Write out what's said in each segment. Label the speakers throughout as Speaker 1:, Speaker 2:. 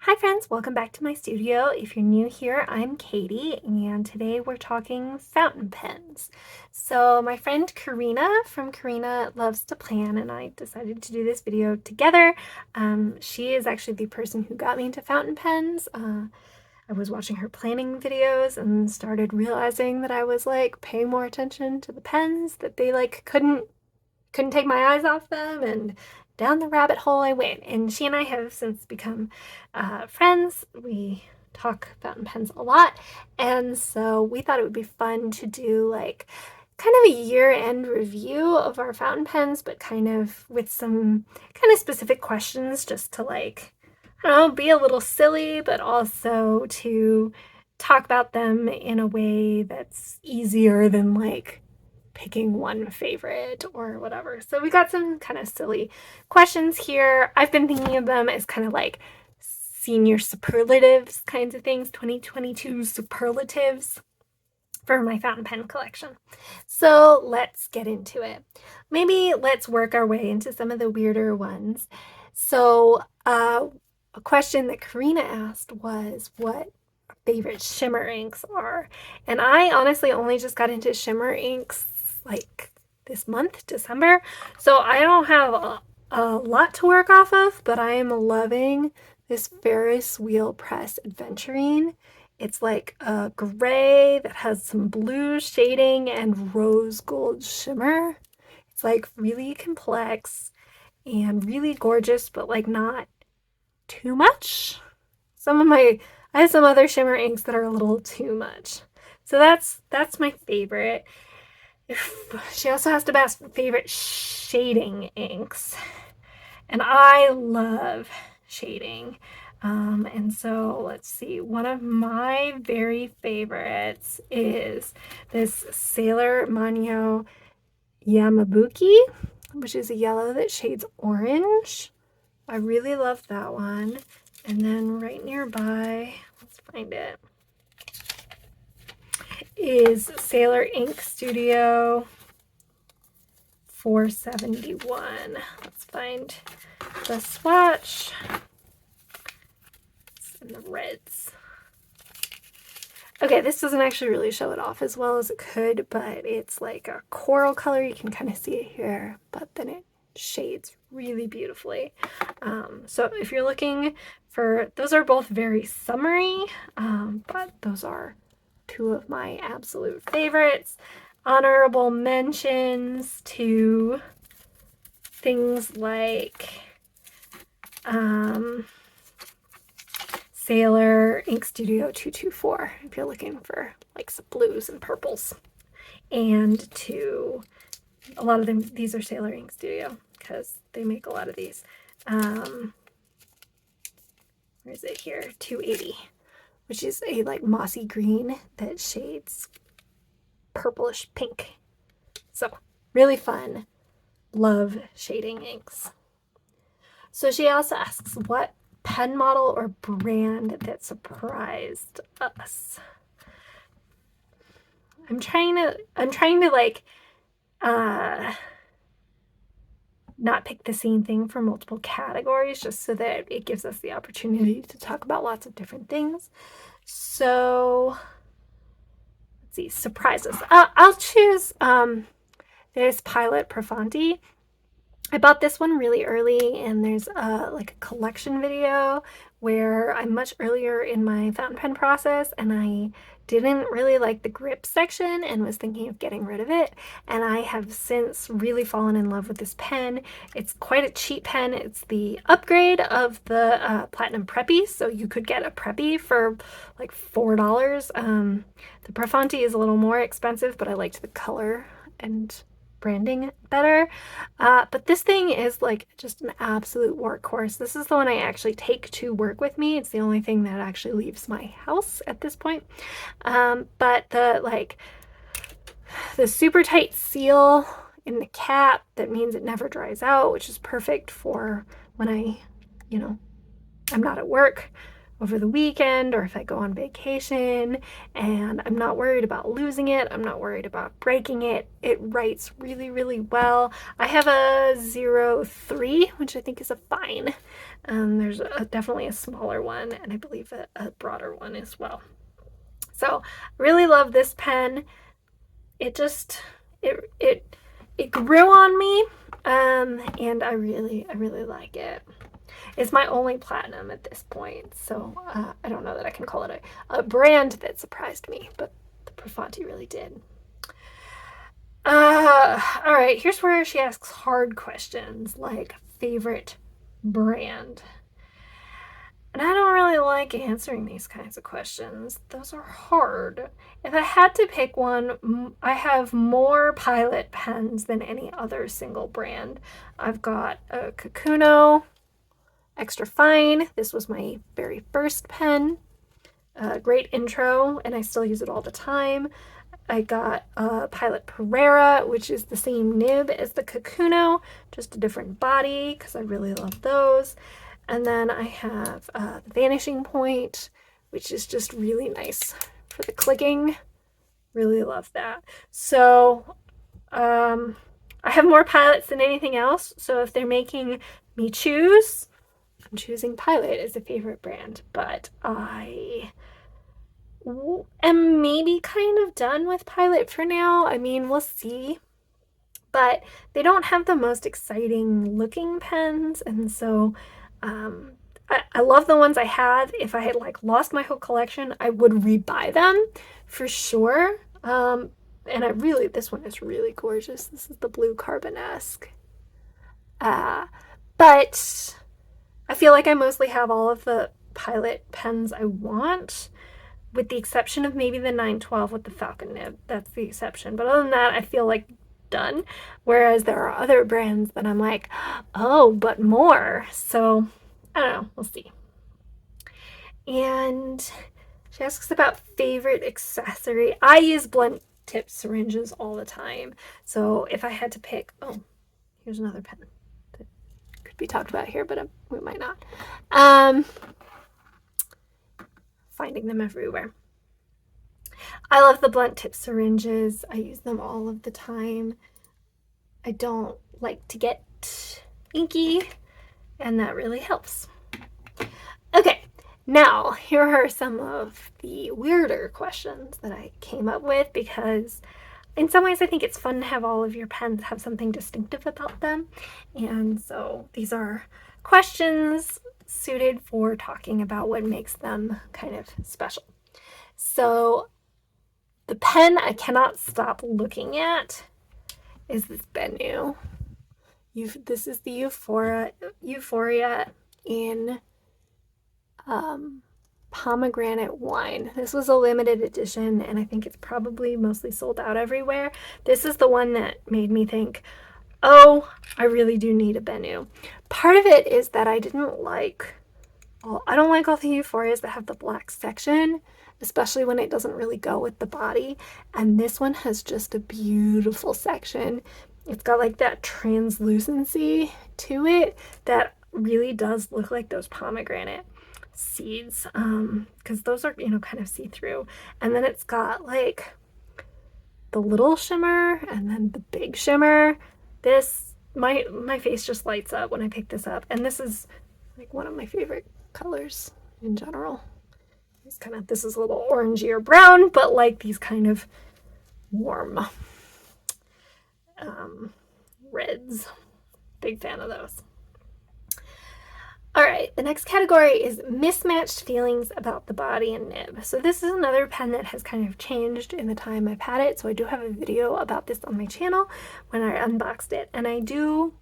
Speaker 1: Hi friends, welcome back to my studio. If you're new here, I'm Katie, and today we're talking fountain pens. So my friend Karina from Karina Loves to Plan and I decided to do this video together. She is actually the person who got me into fountain pens. I was watching her planning videos and started realizing that I was like paying more attention to the pens, that they like couldn't take my eyes off them, and down the rabbit hole I went. And she and I have since become friends. We talk fountain pens a lot, and so we thought it would be fun to do like kind of a year-end review of our fountain pens, but kind of with some kind of specific questions, just to like, I don't know, be a little silly, but also to talk about them in a way that's easier than like picking one favorite or whatever. So we got some kind of silly questions here. I've been thinking of them as kind of like senior superlatives kinds of things, 2022 superlatives for my fountain pen collection. So let's get into it. Maybe let's work our way into some of the weirder ones. So a question that Karina asked was what favorite shimmer inks are. And I honestly only just got into shimmer inks like this month, December. So I don't have a lot to work off of, but I am loving this Ferris Wheel Press Adventurine. It's like a gray that has some blue shading and rose gold shimmer. It's like really complex and really gorgeous, but like not too much. I have some other shimmer inks that are a little too much. So that's my favorite. She also has to ask favorite shading inks. And I love shading. And so let's see, one of my very favorites is this Sailor Manyo Yamabuki, which is a yellow that shades orange. I really love that one. And then right nearby, let's find it, is Sailor Ink Studio 471. Let's find the swatch. It's in the reds. Okay, this doesn't actually really show it off as well as it could, but it's like a coral color. You can kind of see it here, but then it shades really beautifully. So if you're looking for, those are both very summery, but those are two of my absolute favorites. Honorable mentions to things like Sailor Ink Studio 224 if you're looking for like some blues and purples, and to a lot of them, these are Sailor Ink Studio because they make a lot of these. Where is it here? 280, which is a like mossy green that shades purplish pink. So really fun. Love shading inks. So she also asks what pen model or brand that surprised us. I'm trying to like not pick the same thing for multiple categories, just so that it gives us the opportunity to talk about lots of different things. So let's see, surprises. I'll choose this Pilot Profonti. I bought this one really early, and there's like a collection video where I'm much earlier in my fountain pen process, and I didn't really like the grip section and was thinking of getting rid of it. And I have since really fallen in love with this pen. It's quite a cheap pen. It's the upgrade of the Platinum Preppy, so you could get a Preppy for like $4. The Profonti is a little more expensive, but I liked the color and branding better. But this thing is like just an absolute workhorse. This is the one I actually take to work with me. It's the only thing that actually leaves my house at this point. But the super tight seal in the cap, that means it never dries out, which is perfect for when I'm not at work. over the weekend or if I go on vacation, and I'm not worried about losing it. I'm not worried about breaking it. It writes really, really well. I have a 03, which I think is a fine. There's definitely a smaller one, and I believe a broader one as well. So I really love this pen. It just, it grew on me, and I really like it. It's my only platinum at this point, so I don't know that I can call it a brand that surprised me, but the Profanti really did. All right, here's where she asks hard questions, like favorite brand. And I don't really like answering these kinds of questions. Those are hard. If I had to pick one, I have more Pilot pens than any other single brand. I've got a Kakuno Extra Fine. This was my very first pen. Great intro, and I still use it all the time. I got a Pilot Pereira, which is the same nib as the Kakuno, just a different body, because I really love those. And then I have the Vanishing Point, which is just really nice for the clicking. Really love that. So I have more Pilots than anything else. So if they're making me choose, I'm choosing Pilot as a favorite brand. But I am maybe kind of done with Pilot for now. I mean, we'll see. But they don't have the most exciting looking pens, and so I love the ones I have. If I had like lost my whole collection, I would rebuy them for sure. And this one is really gorgeous. This is the blue Carbonesque. But I feel like I mostly have all of the Pilot pens I want, with the exception of maybe the 912 with the Falcon nib. That's the exception. But other than that, I feel like done. Whereas there are other brands that I'm like, oh, but more. So I don't know. We'll see. And she asks about favorite accessory. I use blunt tip syringes all the time. So if I had to pick, oh, here's another pen that could be talked about here, but we might not. Finding them everywhere. I love the blunt tip syringes. I use them all of the time. I don't like to get inky, and that really helps. Okay, now here are some of the weirder questions that I came up with, because in some ways I think it's fun to have all of your pens have something distinctive about them. And so these are questions suited for talking about what makes them kind of special. So the pen I cannot stop looking at is this Bennu. This is the Euphoria in pomegranate wine. This was a limited edition, and I think it's probably mostly sold out everywhere. This is the one that made me think, oh, I really do need a Bennu. Part of it is that I don't like all the Euphorias that have the black section, especially when it doesn't really go with the body. And this one has just a beautiful section. It's got like that translucency to it that really does look like those pomegranate seeds, because those are, kind of see-through. And then it's got like the little shimmer and then the big shimmer. My face just lights up when I pick this up, and this is like one of my favorite colors in general. This is a little orangey or brown, but like these kind of warm reds. Big fan of those. All right, the next category is mismatched feelings about the body and nib. So this is another pen that has kind of changed in the time I've had it. So I do have a video about this on my channel when I unboxed it. And I do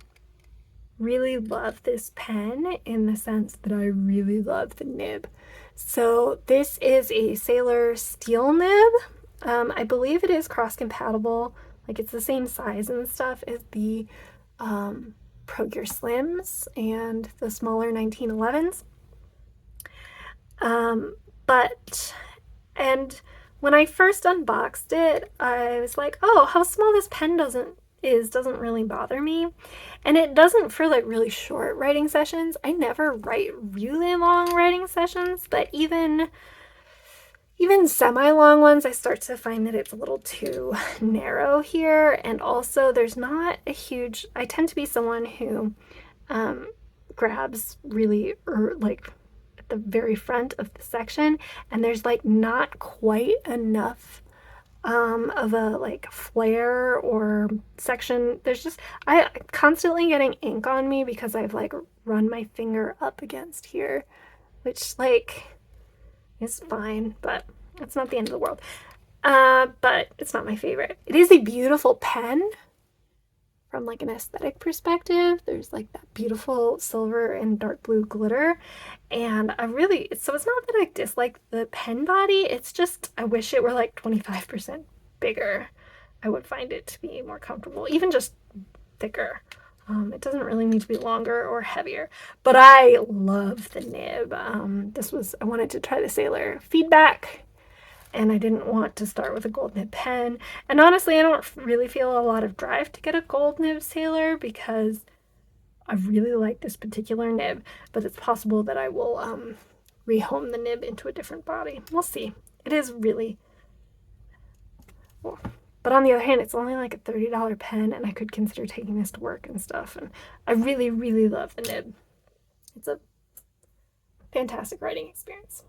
Speaker 1: really love this pen in the sense that I really love the nib. So this is a Sailor steel nib. I believe it is cross-compatible. Like, it's the same size and stuff as the ProGear Slims and the smaller 1911s. And when I first unboxed it, I was like, oh, how small this pen is doesn't really bother me. And it doesn't for like really short writing sessions. I never write really long writing sessions, but even semi-long ones, I start to find that it's a little too narrow here. And also there's not a huge, I tend to be someone who grabs really like at the very front of the section, and there's like not quite enough of a like flare or section. There's just, I constantly getting ink on me because I've like run my finger up against here, which like is fine, but it's not the end of the world. But it's not my favorite. It is a beautiful pen from like an aesthetic perspective. There's like that beautiful silver and dark blue glitter, and so it's not that I dislike the pen body, it's just I wish it were like 25% bigger. I would find it to be more comfortable, even just thicker. It doesn't really need to be longer or heavier, but I love the nib. I wanted to try the Sailor Feedback, and I didn't want to start with a gold nib pen. And honestly, I don't really feel a lot of drive to get a gold nib Sailor because I really like this particular nib, but it's possible that I will rehome the nib into a different body. We'll see. It is really, well, but on the other hand, it's only like a $30 pen, and I could consider taking this to work and stuff. And I really, really love the nib. It's a fantastic writing experience.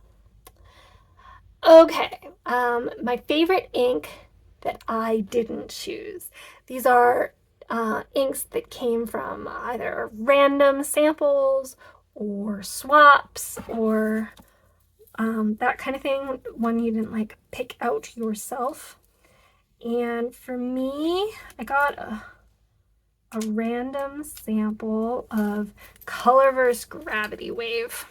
Speaker 1: Okay, my favorite ink that I didn't choose. These are inks that came from either random samples or swaps or that kind of thing, one you didn't like pick out yourself. And for me, I got a random sample of Colorverse Gravity Wave.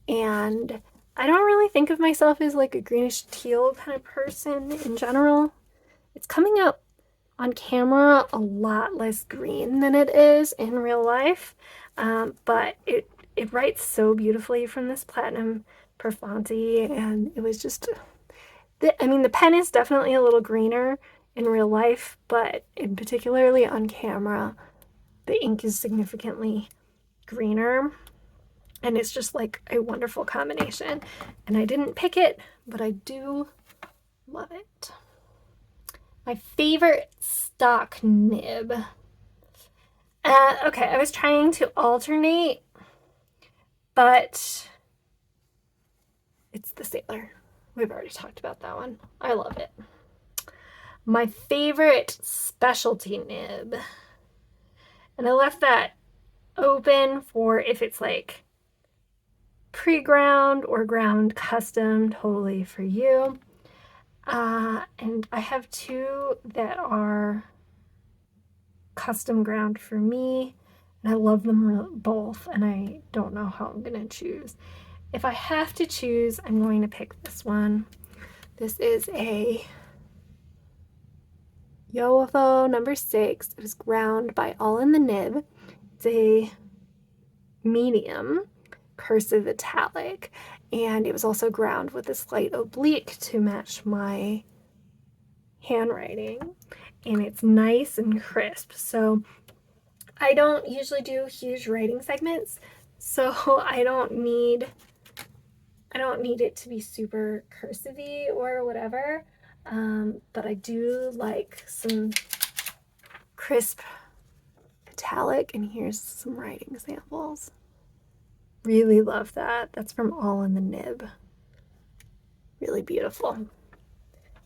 Speaker 1: And I don't really think of myself as like a greenish teal kind of person in general. It's coming out on camera a lot less green than it is in real life, but it writes so beautifully from this Platinum Perfonti, and it was just, the pen is definitely a little greener in real life, but in particularly on camera, the ink is significantly greener. And it's just like a wonderful combination. And I didn't pick it, but I do love it. My favorite stock nib. Okay, I was trying to alternate, but it's the Sailor. We've already talked about that one. I love it. My favorite specialty nib. And I left that open for if it's like pre-ground or ground custom, totally for you. And I have two that are custom ground for me, and I love them both, and I don't know how I'm gonna choose. If I have to choose, I'm going to pick this one. This is a Yovo number 6. It was ground by All in the Nib. It's a medium cursive italic, and it was also ground with a slight oblique to match my handwriting, and it's nice and crisp. So I don't usually do huge writing segments, so I don't need it to be super cursive-y or whatever, but I do like some crisp italic, and here's some writing samples. Really love that. That's from All in the Nib. Really beautiful.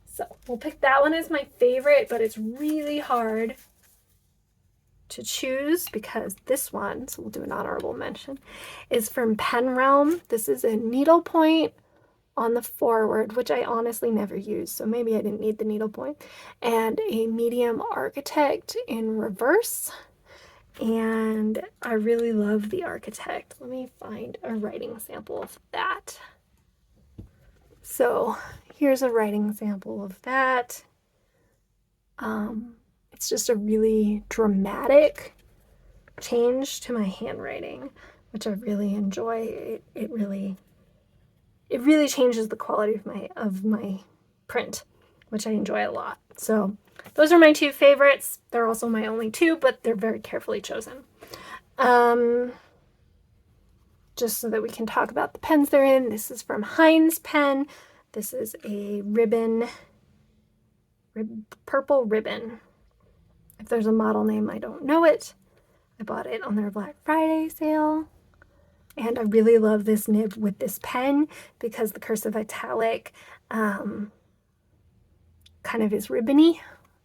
Speaker 1: So we'll pick that one as my favorite, but it's really hard to choose because this one, so we'll do an honorable mention, is from Pen Realm. This is a needlepoint on the forward, which I honestly never use, so maybe I didn't need the needlepoint, and a medium Architect in reverse. And I really love the Architect. Let me find a writing sample of that. So here's a writing sample of that. It's just a really dramatic change to my handwriting, which I really enjoy. It really changes the quality of my print, which I enjoy a lot. So those are my two favorites. They're also my only two, but they're very carefully chosen. Just so that we can talk about the pens they're in. This is from Hinze Pen. This is a purple ribbon. If there's a model name, I don't know it. I bought it on their Black Friday sale. And I really love this nib with this pen because the cursive italic kind of is ribbony,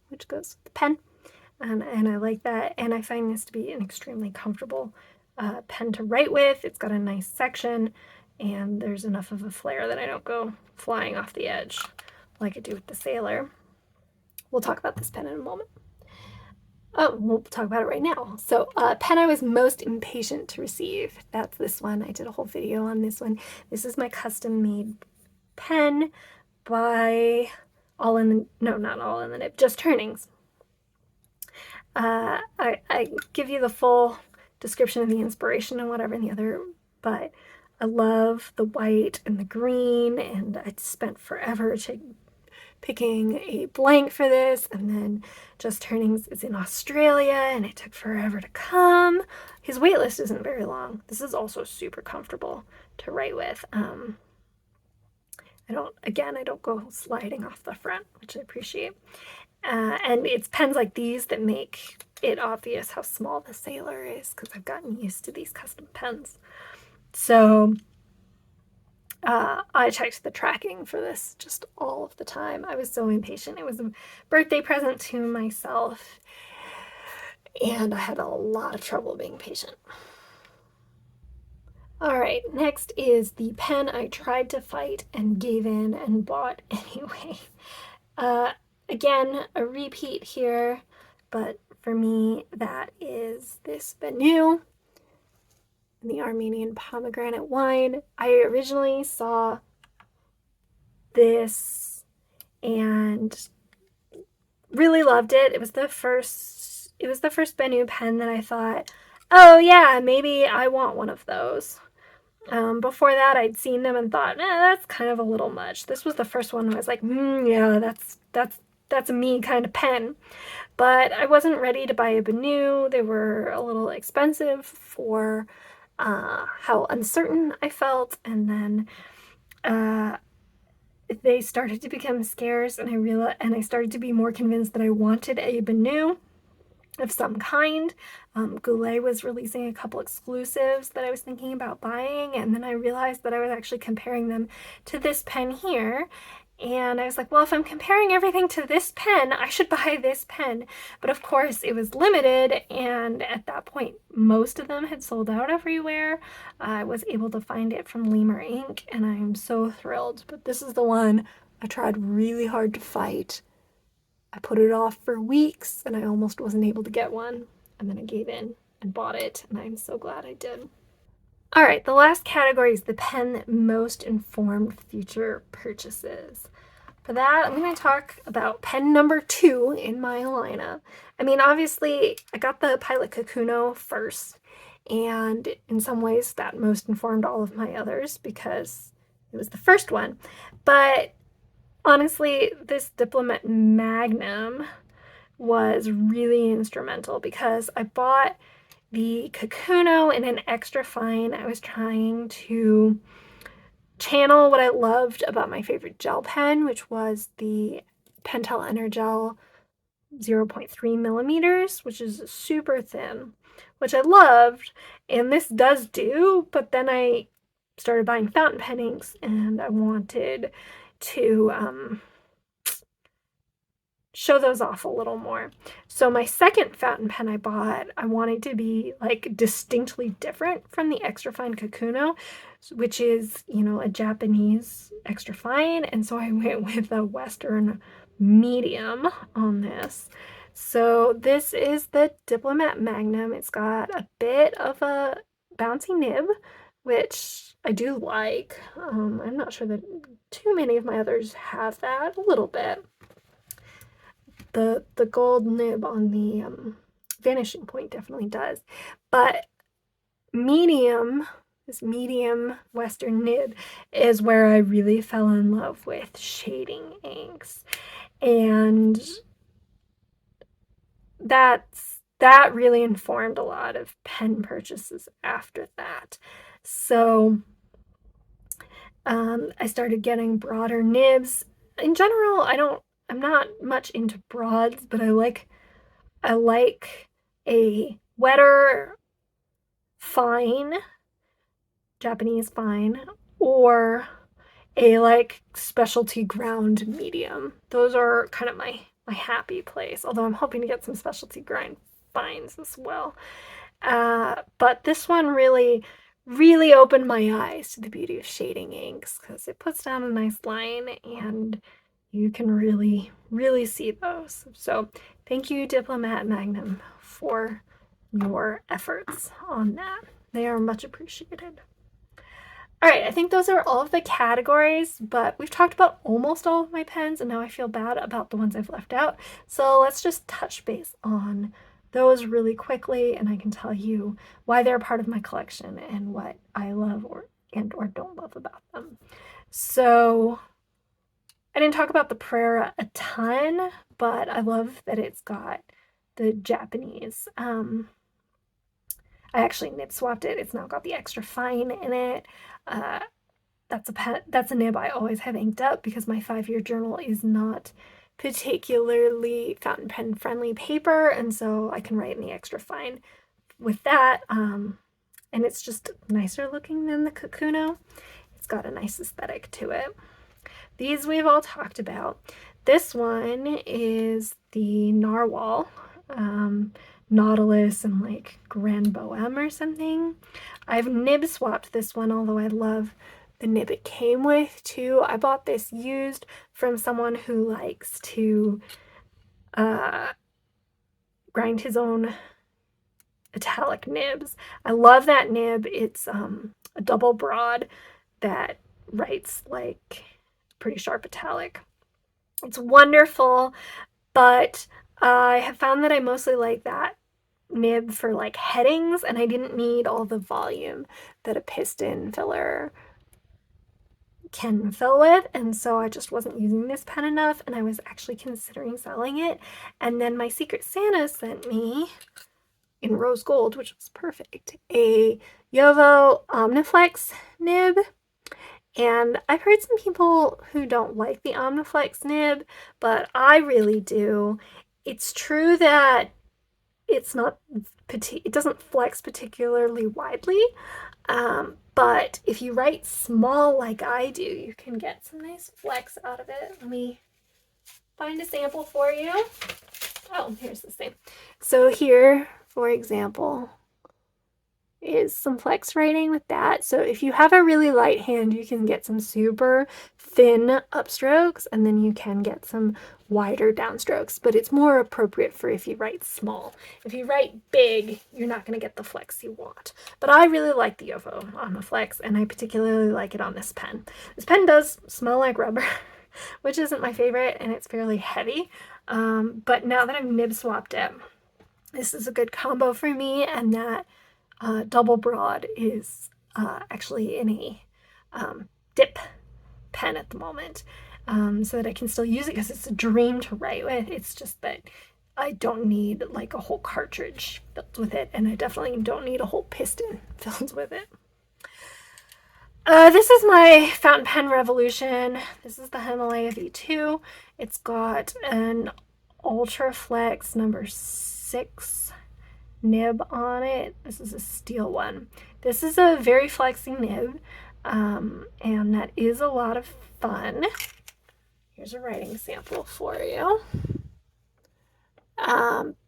Speaker 1: which goes with the pen. And I like that. And I find this to be an extremely comfortable pen to write with. It's got a nice section, and there's enough of a flare that I don't go flying off the edge like I do with the Sailor. We'll talk about this pen in a moment. Oh, we'll talk about it right now. So, pen I was most impatient to receive. That's this one. I did a whole video on this one. This is my custom-made pen by not All in the Nib, Just Turnings. I give you the full description of the inspiration and whatever in the other, but I love the white and the green, and I spent forever picking a blank for this, and then Just Turnings is in Australia, and it took forever to come. His wait list isn't very long. This is also super comfortable to write with. I don't go sliding off the front, which I appreciate. And it's pens like these that make it obvious how small the Sailor is, because I've gotten used to these custom pens. So I checked the tracking for this just all of the time. I was so impatient. It was a birthday present to myself, and I had a lot of trouble being patient. All right, next is the pen I tried to fight and gave in and bought anyway. Again, a repeat here, but for me, that is this Benu, the Armenian pomegranate wine. I originally saw this and really loved it. It was the first Benu pen that I thought, oh yeah, maybe I want one of those. Before that, I'd seen them and thought, that's kind of a little much. This was the first one where I was like, yeah, that's a me kind of pen. But I wasn't ready to buy a Benu. They were a little expensive for how uncertain I felt, and then they started to become scarce, and I started to be more convinced that I wanted a Benu of some kind. Goulet was releasing a couple exclusives that I was thinking about buying, and then I realized that I was actually comparing them to this pen here, and I was like, well, if I'm comparing everything to this pen, I should buy this pen. But of course, it was limited, and at that point, most of them had sold out everywhere. I was able to find it from Lemur Ink, and I'm so thrilled. But this is the one I tried really hard to fight. I put it off for weeks, and I almost wasn't able to get one. And then I gave in and bought it, and I'm so glad I did. All right, the last category is the pen that most informed future purchases. For that, I'm going to talk about pen number 2 in my lineup. I mean, obviously, I got the Pilot Kakuno first, and in some ways that most informed all of my others because it was the first one. But honestly, this Diplomat Magnum was really instrumental because I bought the Kakuno in an extra fine. I was trying to channel what I loved about my favorite gel pen, which was the Pentel Energel 0.3 millimeters, which is super thin, which I loved, and this does do, but then I started buying fountain pen inks, and I wanted to show those off a little more. So my second fountain pen I bought, I wanted to be like distinctly different from the extra fine Kakuno, which is, you know, a Japanese extra fine, and so I went with a Western medium on this. So this is the Diplomat Magnum. It's got a bit of a bouncy nib, which I do like. I'm not sure that too many of my others have that. A little bit. The gold nib on the vanishing point definitely does, but this medium Western nib is where I really fell in love with shading inks. And that really informed a lot of pen purchases after that. So I started getting broader nibs. In general, I'm not much into broads, but I like a wetter fine, Japanese fine, or a like specialty ground medium. Those are kind of my happy place. Although I'm hoping to get some specialty grind fines as well. But this one really opened my eyes to the beauty of shading inks because it puts down a nice line and you can really see those. So thank you, Diplomat Magnum, for your efforts on that. They are much appreciated. All right, I think those are all of the categories, but we've talked about almost all of my pens, and now I feel bad about the ones I've left out. So let's just touch base on those really quickly, and I can tell you why they're part of my collection and what I love or don't love about them. So I didn't talk about the Prera a ton, but I love that it's got the Japanese. I actually nib swapped it. It's now got the extra fine in it. That's a nib I always have inked up because my 5-year journal is not particularly fountain pen friendly paper, and so I can write in the extra fine with that. And it's just nicer looking than the Kakuno. It's got a nice aesthetic to it. These we've all talked about. This one is the Narwhal. Nautilus and like Grand Bohème or something. I've nib swapped this one, although I love the nib it came with too. I bought this used from someone who likes to grind his own italic nibs. I love that nib. It's a double broad that writes like pretty sharp italic. It's wonderful, but I have found that I mostly like that nib for like headings, and I didn't need all the volume that a piston filler can fill with, and so I just wasn't using this pen enough, and I was actually considering selling it. And then my Secret Santa sent me in rose gold, which was perfect, a Jowo Omniflex nib. And I've heard some people who don't like the Omniflex nib, but I really do. It's true that it doesn't flex particularly widely, but if you write small like I do, you can get some nice flex out of it. Let me find a sample for you. Oh, here's the same. So here, for example, is some flex writing with that. So if you have a really light hand, you can get some super thin upstrokes, and then you can get some wider downstrokes, but it's more appropriate for if you write small. If you write big, you're not going to get the flex you want. But I really like the Jowo on the flex, and I particularly like it on this pen. This pen does smell like rubber, which isn't my favorite, and it's fairly heavy. But now that I've nib swapped it, this is a good combo for me, and that double broad is actually in a dip pen at the moment, so that I can still use it because it's a dream to write with. It's just that I don't need like a whole cartridge filled with it, and I definitely don't need a whole piston filled with it. This is my fountain pen revolution. This is the Himalaya V2. It's got an Ultra Flex number 6 nib on it. This is a steel one. This is a very flexing nib, and that is a lot of fun. Here's a writing sample for you.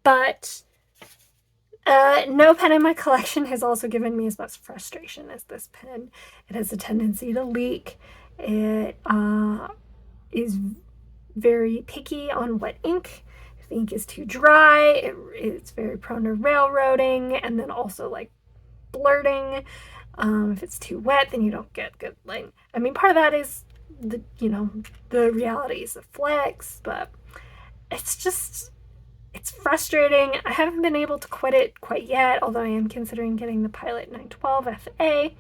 Speaker 1: But no pen in my collection has also given me as much frustration as this pen. It has a tendency to leak. It is very picky on wet ink. If the ink is too dry, it's very prone to railroading, and then also like blurting. If it's too wet, then you don't get good light. I mean, part of that is the realities of flex, but it's frustrating. I haven't been able to quit it quite yet, although I am considering getting the Pilot 912 FA.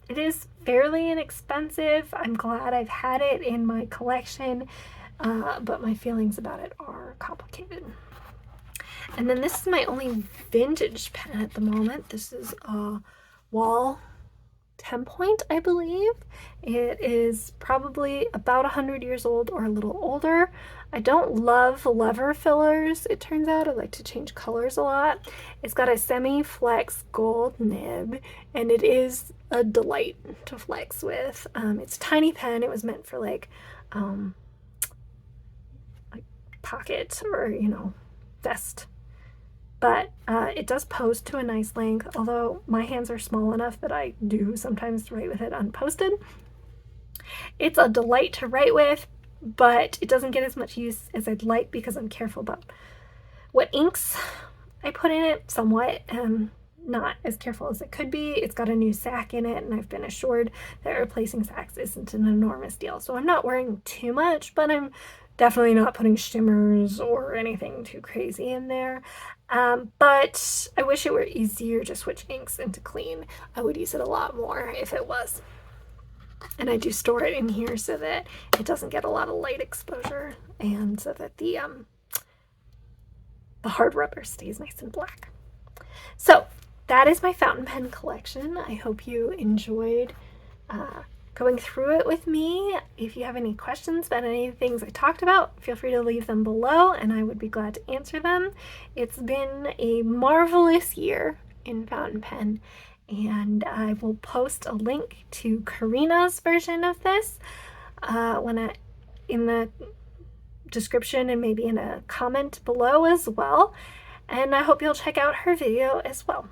Speaker 1: It is fairly inexpensive. I'm glad I've had it in my collection. but my feelings about it are complicated. And then this is my only vintage pen at the moment. This is a Wall 10 point, I believe. It is probably about 100 years old or a little older. I don't love lever fillers, it turns out. I like to change colors a lot. It's got a semi-flex gold nib, and it is a delight to flex with. It's a tiny pen. It was meant for like pockets or, you know, vest. But it does post to a nice length, although my hands are small enough that I do sometimes write with it unposted. It's a delight to write with, but it doesn't get as much use as I'd like because I'm careful about what inks I put in it, somewhat. Not as careful as it could be. It's got a new sack in it, and I've been assured that replacing sacks isn't an enormous deal. So I'm not worrying too much, but I'm definitely not putting shimmers or anything too crazy in there. But I wish it were easier to switch inks and to clean. I would use it a lot more if it was. And I do store it in here so that it doesn't get a lot of light exposure, and so that the hard rubber stays nice and black. So that is my fountain pen collection. I hope you enjoyed going through it with me. If you have any questions about any of the things I talked about, feel free to leave them below and I would be glad to answer them. It's been a marvelous year in fountain pen, and I will post a link to Karina's version of this in the description and maybe in a comment below as well. And I hope you'll check out her video as well.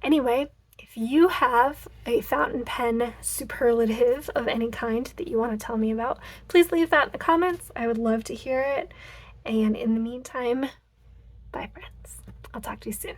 Speaker 1: Anyway, if you have a fountain pen superlative of any kind that you want to tell me about, please leave that in the comments. I would love to hear it. And in the meantime, bye friends. I'll talk to you soon.